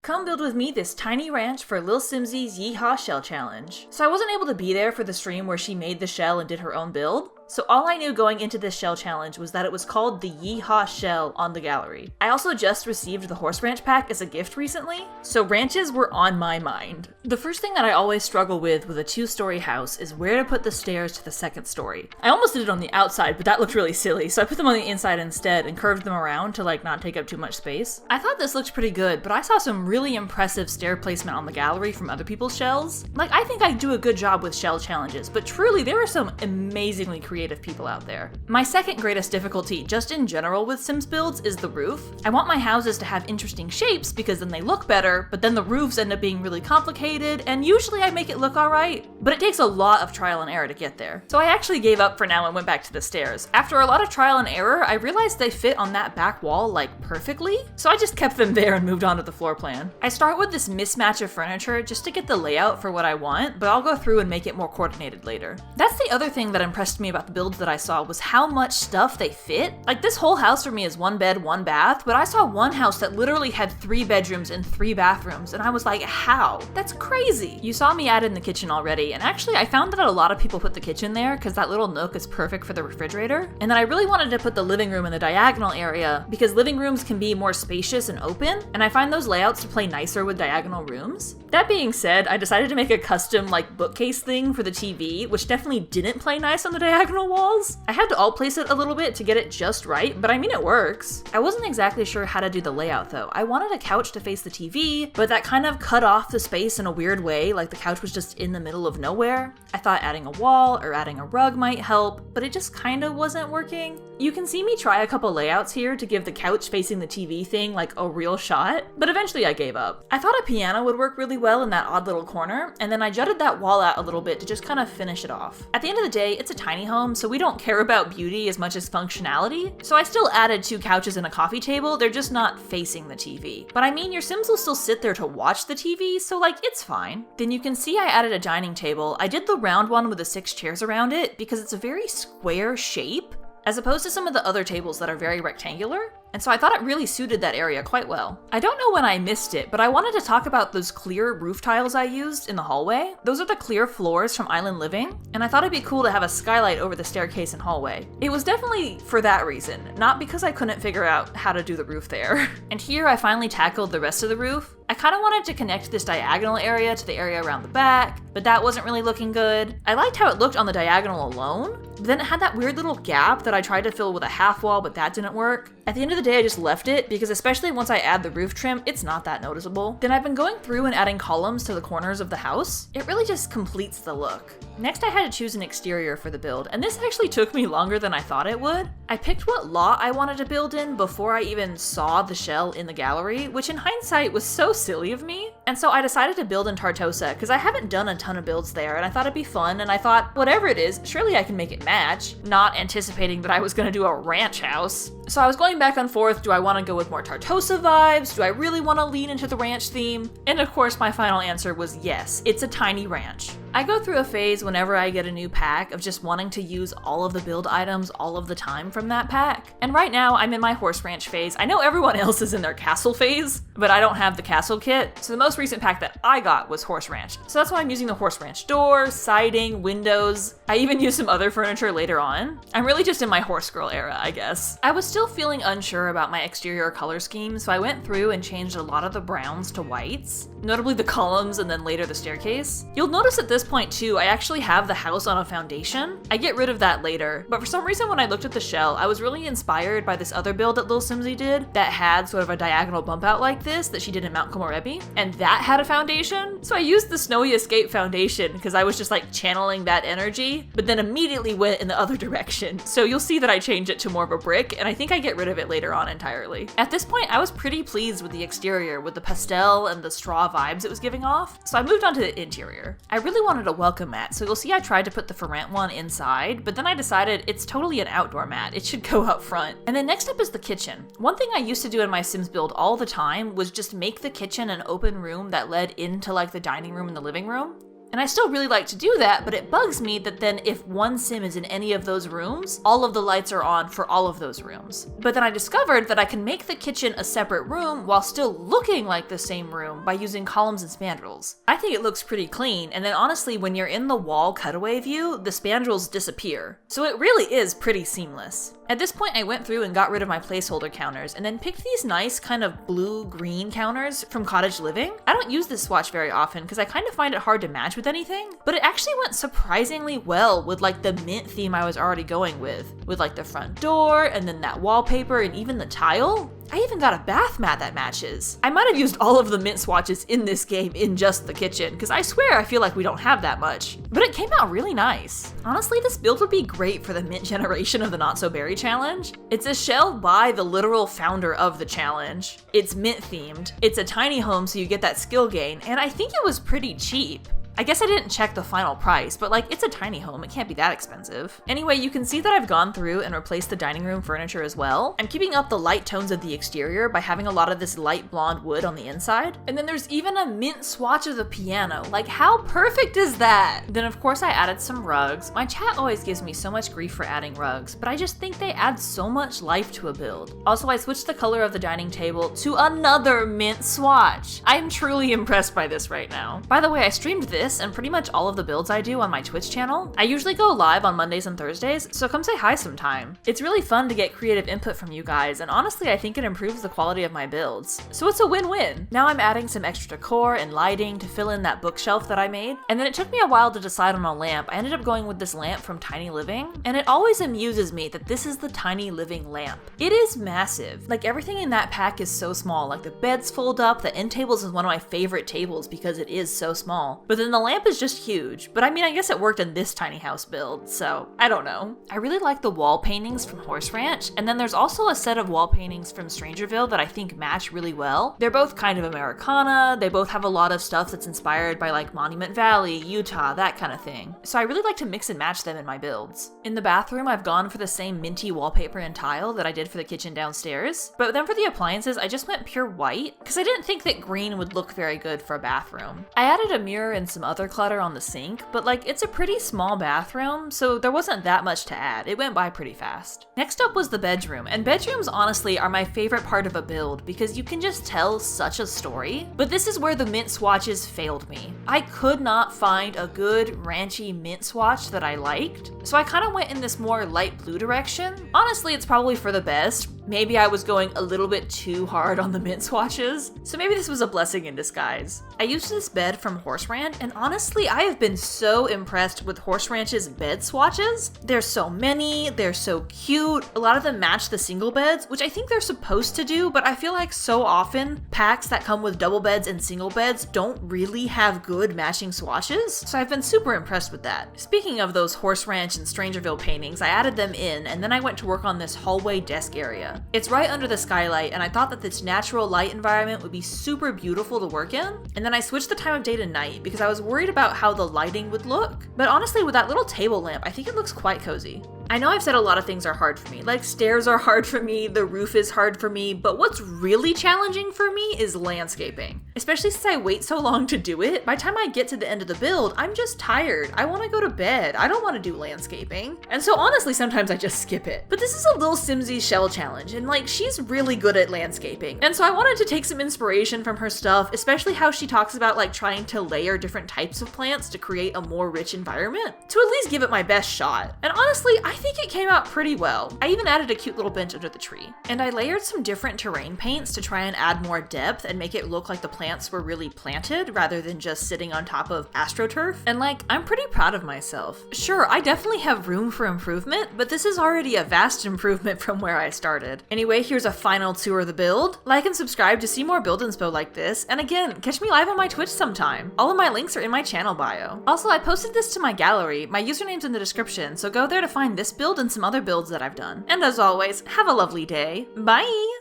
come build with me this tiny ranch for lilsimsie's Yeehaw Shell Challenge. So I wasn't able to be there for the stream where she made the shell and did her own build, so all I knew going into this shell challenge was that it was called the Yeehaw Shell on the gallery. I also just received the horse ranch pack as a gift recently, so ranches were on my mind. The first thing that I always struggle with a two-story house is where to put the stairs to the second story. I almost did it on the outside, but that looked really silly, so I put them on the inside instead and curved them around to not take up too much space. I thought this looked pretty good, but I saw some really impressive stair placement on the gallery from other people's shells. I think I do a good job with shell challenges, but truly there are some amazingly creative people out there. My second greatest difficulty, just in general with Sims builds, is the roof. I want my houses to have interesting shapes because then they look better, but then the roofs end up being really complicated, and usually I make it look alright, but it takes a lot of trial and error to get there. So I actually gave up for now and went back to the stairs. After a lot of trial and error, I realized they fit on that back wall perfectly, so I just kept them there and moved on to the floor plan. I start with this mismatch of furniture just to get the layout for what I want, but I'll go through and make it more coordinated later. That's the other thing that impressed me about the builds that I saw was how much stuff they fit. This whole house for me is 1 bed, 1 bath, but I saw one house that literally had 3 bedrooms and 3 bathrooms, and I was like, how? That's crazy. You saw me add in the kitchen already, and actually I found that a lot of people put the kitchen there because that little nook is perfect for the refrigerator, and then I really wanted to put the living room in the diagonal area because living rooms can be more spacious and open, and I find those layouts to play nicer with diagonal rooms. That being said, I decided to make a custom bookcase thing for the TV, which definitely didn't play nice on the diagonal walls. I had to alt place it a little bit to get it just right, but I mean it works. I wasn't exactly sure how to do the layout though. I wanted a couch to face the TV, but that kind of cut off the space in a weird way, the couch was just in the middle of nowhere. I thought adding a wall or adding a rug might help, but it just kind of wasn't working. You can see me try a couple layouts here to give the couch facing the TV thing a real shot, but eventually I gave up. I thought a piano would work really well in that odd little corner, and then I jutted that wall out a little bit to just kind of finish it off. At the end of the day, it's a tiny home, so we don't care about beauty as much as functionality, so I still added 2 couches and a coffee table, they're just not facing the TV. But I mean, your Sims will still sit there to watch the TV, so it's fine. Then you can see I added a dining table. I did the round one with the 6 chairs around it because it's a very square shape, as opposed to some of the other tables that are very rectangular, and so I thought it really suited that area quite well. I don't know when I missed it, but I wanted to talk about those clear roof tiles I used in the hallway. Those are the clear floors from Island Living, and I thought it'd be cool to have a skylight over the staircase and hallway. It was definitely for that reason, not because I couldn't figure out how to do the roof there. And here I finally tackled the rest of the roof. I kind of wanted to connect this diagonal area to the area around the back, but that wasn't really looking good. I liked how it looked on the diagonal alone, but then it had that weird little gap that I tried to fill with a half wall, but that didn't work. At the end of the day, I just left it because especially once I add the roof trim, it's not that noticeable. Then I've been going through and adding columns to the corners of the house. It really just completes the look. Next, I had to choose an exterior for the build, and this actually took me longer than I thought it would. I picked what lot I wanted to build in before I even saw the shell in the gallery, which in hindsight was so silly of me. And so I decided to build in Tartosa because I haven't done a ton of builds there, and I thought it'd be fun, and I thought, whatever it is, surely I can make it match, not anticipating that I was gonna do a ranch house. So I was going back and forth, do I want to go with more Tartosa vibes? Do I really want to lean into the ranch theme? And of course my final answer was yes, it's a tiny ranch. I go through a phase whenever I get a new pack of just wanting to use all of the build items all of the time from that pack. And right now I'm in my horse ranch phase. I know everyone else is in their castle phase, but I don't have the castle kit. So the most recent pack that I got was horse ranch. So that's why I'm using the horse ranch doors, siding, windows. I even used some other furniture later on. I'm really just in my horse girl era, I guess. I was still feeling unsure about my exterior color scheme, so I went through and changed a lot of the browns to whites, notably the columns and then later the staircase. You'll notice at this point too, I actually have the house on a foundation. I get rid of that later, but for some reason when I looked at the shell, I was really inspired by this other build that lilsimsie did that had sort of a diagonal bump out like this that she did in Mount Komorebi, and that had a foundation. So I used the Snowy Escape foundation because I was just channeling that energy, but then immediately went in the other direction. So you'll see that I changed it to more of a brick, and I think I get rid of it later on entirely. At this point, I was pretty pleased with the exterior, with the pastel and the straw vibes it was giving off, so I moved on to the interior. I really wanted a welcome mat, so you'll see I tried to put the for rent one inside, but then I decided it's totally an outdoor mat. It should go up front. And then next up is the kitchen. One thing I used to do in my Sims build all the time was just make the kitchen an open room that led into the dining room and the living room. And I still really like to do that, but it bugs me that then if one sim is in any of those rooms, all of the lights are on for all of those rooms. But then I discovered that I can make the kitchen a separate room while still looking like the same room by using columns and spandrels. I think it looks pretty clean, and then honestly, when you're in the wall cutaway view, the spandrels disappear. So it really is pretty seamless. At this point, I went through and got rid of my placeholder counters, and then picked these nice kind of blue-green counters from Cottage Living. I don't use this swatch very often because I kind of find it hard to match with anything, but it actually went surprisingly well with like the mint theme I was already going with like the front door, and then that wallpaper, and even the tile. I even got a bath mat that matches. I might have used all of the mint swatches in this game in just the kitchen, because I swear I feel like we don't have that much. But it came out really nice. Honestly, this build would be great for the mint generation of the Not So Berry challenge. It's a shell by the literal founder of the challenge. It's mint themed. It's a tiny home so you get that skill gain, and I think it was pretty cheap. I guess I didn't check the final price, but like, it's a tiny home, it can't be that expensive. Anyway, you can see that I've gone through and replaced the dining room furniture as well. I'm keeping up the light tones of the exterior by having a lot of this light blonde wood on the inside. And then there's even a mint swatch of the piano. Like, how perfect is that? Then of course I added some rugs. My chat always gives me so much grief for adding rugs, but I just think they add so much life to a build. Also, I switched the color of the dining table to another mint swatch. I'm truly impressed by this right now. By the way, I streamed this and pretty much all of the builds I do on my Twitch channel. I usually go live on Mondays and Thursdays, so come say hi sometime. It's really fun to get creative input from you guys, and honestly I think it improves the quality of my builds. So it's a win-win. Now I'm adding some extra decor and lighting to fill in that bookshelf that I made, and then it took me a while to decide on a lamp. I ended up going with this lamp from Tiny Living, and it always amuses me that this is the Tiny Living lamp. It is massive. Like, everything in that pack is so small. Like, the beds fold up, the end tables is one of my favorite tables because it is so small. But then the lamp is just huge. But I mean, I guess it worked in this tiny house build, so I don't know. I really like the wall paintings from Horse Ranch, and then there's also a set of wall paintings from Strangerville that I think match really well. They're both kind of Americana, they both have a lot of stuff that's inspired by like Monument Valley, Utah, that kind of thing. So I really like to mix and match them in my builds. In the bathroom, I've gone for the same minty wallpaper and tile that I did for the kitchen downstairs, but then for the appliances, I just went pure white, because I didn't think that green would look very good for a bathroom. I added a mirror and some other clutter on the sink, but like, it's a pretty small bathroom, so there wasn't that much to add. It went by pretty fast. Next up was the bedroom, and bedrooms honestly are my favorite part of a build because you can just tell such a story, but this is where the mint swatches failed me. I could not find a good ranchy mint swatch that I liked, so I kind of went in this more light blue direction. Honestly, it's probably for the best. Maybe I was going a little bit too hard on the mint swatches, so maybe this was a blessing in disguise. I used this bed from Horse Ranch, and honestly, I have been so impressed with Horse Ranch's bed swatches. There's so many, they're so cute. A lot of them match the single beds, which I think they're supposed to do, but I feel like so often packs that come with double beds and single beds don't really have good matching swatches, so I've been super impressed with that. Speaking of those Horse Ranch and Strangerville paintings, I added them in, and then I went to work on this hallway desk area. It's right under the skylight, and I thought that this natural light environment would be super beautiful to work in, and then I switched the time of day to night because I was worried about how the lighting would look, but honestly with that little table lamp, I think it looks quite cozy. I know I've said a lot of things are hard for me, like stairs are hard for me, the roof is hard for me, but what's really challenging for me is landscaping. Especially since I wait so long to do it, by the time I get to the end of the build, I'm just tired. I want to go to bed. I don't want to do landscaping. And so honestly, sometimes I just skip it. But this is a lilsimsie shell challenge, and like, she's really good at landscaping. And so I wanted to take some inspiration from her stuff, especially how she talks about like trying to layer different types of plants to create a more rich environment, to at least give it my best shot. And honestly, I think it came out pretty well. I even added a cute little bench under the tree. And I layered some different terrain paints to try and add more depth and make it look like the plants were really planted rather than just sitting on top of AstroTurf. And like, I'm pretty proud of myself. Sure, I definitely have room for improvement, but this is already a vast improvement from where I started. Anyway, here's a final tour of the build. Like and subscribe to see more build inspo like this, and again, catch me live on my Twitch sometime. All of my links are in my channel bio. Also, I posted this to my gallery. My username's in the description, so go there to find this build and some other builds that I've done. And as always, have a lovely day. Bye!